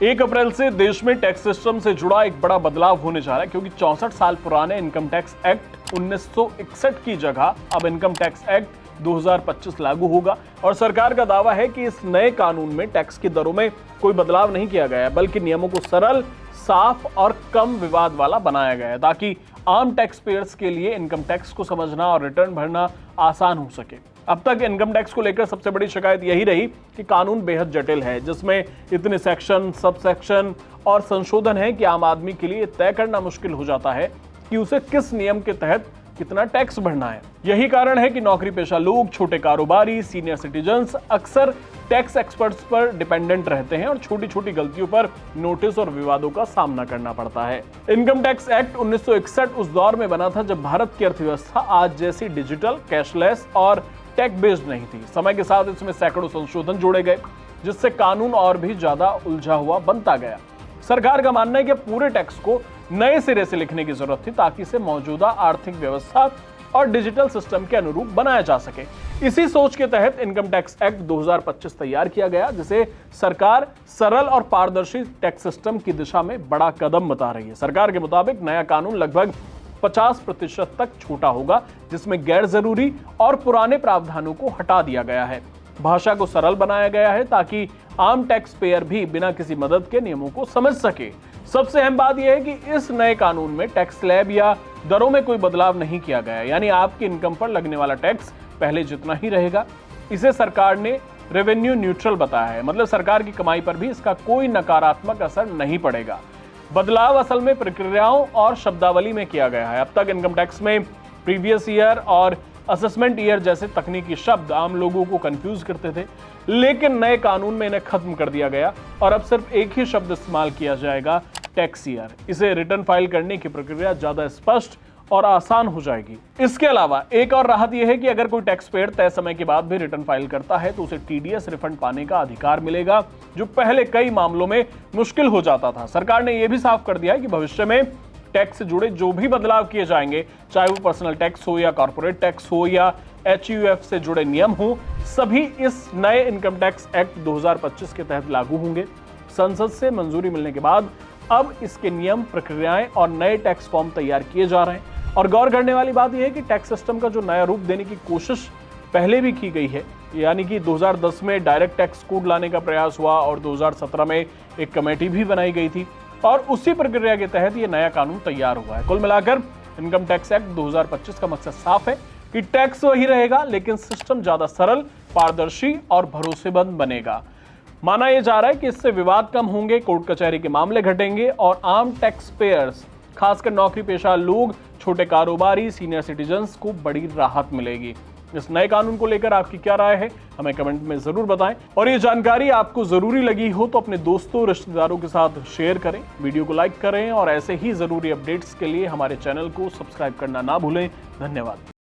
1 अप्रैल से देश में टैक्स सिस्टम से जुड़ा एक बड़ा बदलाव होने जा रहा है, क्योंकि 64 साल पुराने इनकम टैक्स एक्ट 1961 की जगह अब इनकम टैक्स एक्ट 2025 लागू होगा। और सरकार का दावा है कि इस नए कानून में टैक्स की दरों में कोई बदलाव नहीं किया गया है, बल्कि नियमों को सरल, साफ और कम विवाद वाला बनाया गया है, ताकि आम टैक्स पेयर्स के लिए इनकम टैक्स को समझना और रिटर्न भरना आसान हो सके। अब तक इनकम टैक्स को लेकर सबसे बड़ी शिकायत यही रही कि कानून बेहद जटिल है, जिसमें इतने सेक्शन, सब सेक्शन और संशोधन है कि आम आदमी के लिए तय करना मुश्किल हो जाता है कि उसे किस नियम के तहत कितना टैक्स भरना है। यही कारण है कि नौकरी पेशा लोग, छोटे कारोबारी, सीनियर सिटीजन्स अक्सर टैक्स एक्सपर्ट्स पर डिपेंडेंट रहते हैं और छोटी छोटी गलतियों पर नोटिस और विवादों का सामना करना पड़ता है। इनकम टैक्स एक्ट 1961 उस दौर में बना था जब भारत की अर्थव्यवस्था आज जैसी डिजिटल, कैशलेस और टेक बेस्ड नहीं थी। समय के साथ इसमें सैकड़ों संशोधन जोड़े गए, जिससे कानून और भी ज्यादा उलझा हुआ बनता गया। सरकार का मानना है कि पूरे टैक्स को नए सिरे से लिखने की जरूरत थी, ताकि इसे मौजूदा आर्थिक व्यवस्था और डिजिटल सिस्टम के अनुरूप बनाया जा सके। इसी सोच के तहत इनकम टैक्स एक्ट 2025 तैयार किया गया, जिसे सरकार सरल और पारदर्शी टैक्स सिस्टम की दिशा में बड़ा कदम बता रही है। सरकार के मुताबिक नया कानून लगभग 50% तक छोटा होगा, जिसमें गैर जरूरी और पुराने प्रावधानों को हटा दिया गया है। भाषा को सरल बनाया गया है, ताकि आम टैक्स पेयर भी बिना किसी मदद के नियमों को समझ सके। सबसे अहम बात यह है कि इस नए कानून में टैक्स स्लैब या दरों में कोई बदलाव नहीं किया गया है, यानी आपकी इनकम पर लगने वाला टैक्स पहले जितना ही रहेगा। इसे सरकार ने रेवेन्यू न्यूट्रल बताया है, मतलब सरकार की कमाई पर भी इसका कोई नकारात्मक असर नहीं पड़ेगा। बदलाव असल में प्रक्रियाओं और शब्दावली में किया गया है। अब तक इनकम टैक्स में प्रीवियस ईयर और असेसमेंट ईयर जैसे तकनीकी शब्द आम लोगों को कंफ्यूज करते थे, लेकिन नए कानून में इन्हें खत्म कर दिया गया और अब सिर्फ एक ही शब्द इस्तेमाल किया जाएगा, टैक्स ईयर। इसे रिटर्न फाइल करने की प्रक्रिया ज्यादा स्पष्ट और आसान हो जाएगी। इसके अलावा एक और राहत यह है कि अगर कोई टैक्स पेयर तय समय के बाद भी रिटर्न फाइल करता है तो उसे टीडीएस रिफंड पाने का अधिकार मिलेगा, जो पहले कई मामलों में मुश्किल हो जाता था। सरकार ने यह भी साफ कर दिया है कि भविष्य में टैक्स से जुड़े जो भी बदलाव किए जाएंगे, चाहे वो पर्सनल टैक्स हो या कॉर्पोरेट टैक्स हो या HUF से जुड़े नियम हो, सभी इस नए इनकम टैक्स एक्ट 2025 के तहत लागू होंगे। संसद से मंजूरी मिलने के बाद अब इसके नियम, प्रक्रियाएं और नए टैक्स फॉर्म तैयार किए जा रहे हैं। और गौर करने वाली बात यह है कि टैक्स सिस्टम का जो नया रूप देने की कोशिश पहले भी की गई है, यानी कि 2010 में डायरेक्ट टैक्स कोड लाने का प्रयास हुआ और 2017 में एक कमेटी भी बनाई गई थी और उसी प्रक्रिया के तहत ये नया कानून तैयार हुआ है। कुल मिलाकर इनकम टैक्स एक्ट 2025 का मकसद साफ है कि टैक्स वही रहेगा, लेकिन सिस्टम ज्यादा सरल, पारदर्शी और भरोसेमंद बनेगा। माना यह जा रहा है कि इससे विवाद कम होंगे, कोर्ट कचहरी के मामले घटेंगे और आम टैक्स पेयर्स, खासकर नौकरी पेशा लोग, छोटे कारोबारी, सीनियर सिटीजन्स को बड़ी राहत मिलेगी। इस नए कानून को लेकर आपकी क्या राय है, हमें कमेंट में जरूर बताएं। और ये जानकारी आपको जरूरी लगी हो तो अपने दोस्तों, रिश्तेदारों के साथ शेयर करें, वीडियो को लाइक करें और ऐसे ही जरूरी अपडेट्स के लिए हमारे चैनल को सब्सक्राइब करना ना भूलें। धन्यवाद।